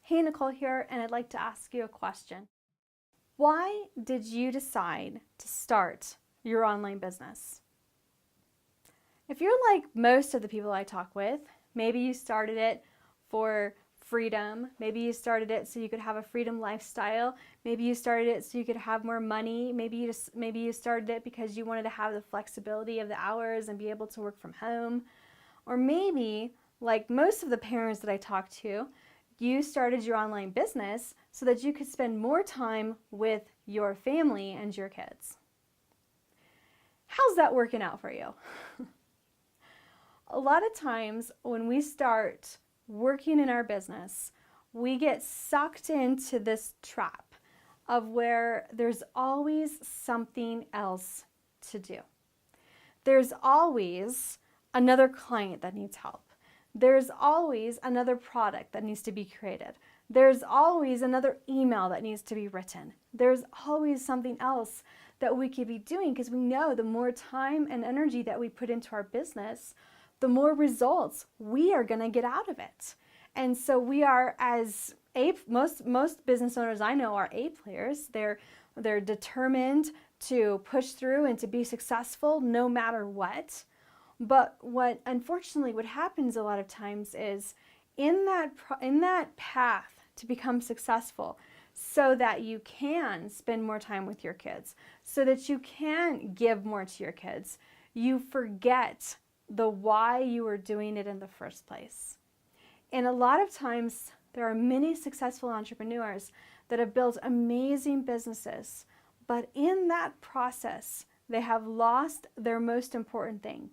Hey, Nicole here, and I'd like to ask you a question. Why did you decide to start your online business? If you're like most of the people I talk with, maybe you started it for freedom. Maybe you started it so you could have a freedom lifestyle. Maybe you started it so you could have more money. Maybe you started it because you wanted to have the flexibility of the hours and be able to work from home. Or maybe, like most of the parents that I talk to, you started your online business so that you could spend more time with your family and your kids. How's that working out for you? A lot of times when we start working in our business, we get sucked into this trap of where there's always something else to do. There's always another client that needs help. There's always another product that needs to be created. There's always another email that needs to be written. There's always something else that we could be doing because we know the more time and energy that we put into our business, the more results we are going to get out of it. And so we are, as most business owners I know are A players. They're determined to push through and to be successful no matter what. But what unfortunately what happens a lot of times is in that path to become successful so that you can spend more time with your kids, so that you can give more to your kids, you forget the why you were doing it in the first place. And a lot of times there are many successful entrepreneurs that have built amazing businesses, but in that process they have lost their most important thing.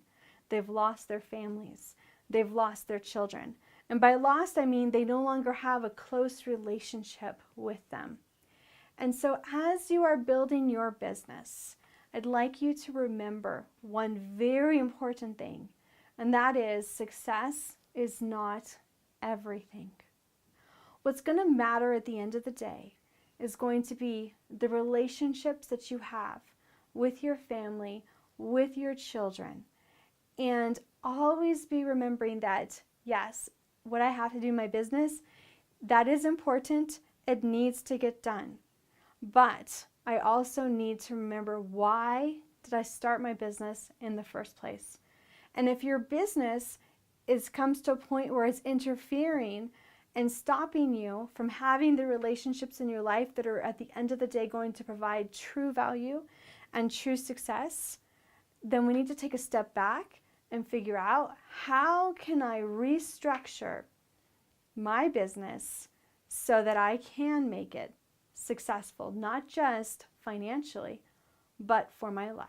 They've lost their families. They've lost their children. And by lost, I mean they no longer have a close relationship with them. And so as you are building your business, I'd like you to remember one very important thing, and that is success is not everything. What's going to matter at the end of the day is going to be the relationships that you have with your family, with your children. And always be remembering that, yes, what I have to do in my business, that is important. It needs to get done. But I also need to remember, why did I start my business in the first place? And if your business comes to a point where it's interfering and stopping you from having the relationships in your life that are at the end of the day going to provide true value and true success, then we need to take a step back and figure out, how can I restructure my business so that I can make it successful, not just financially, but for my life.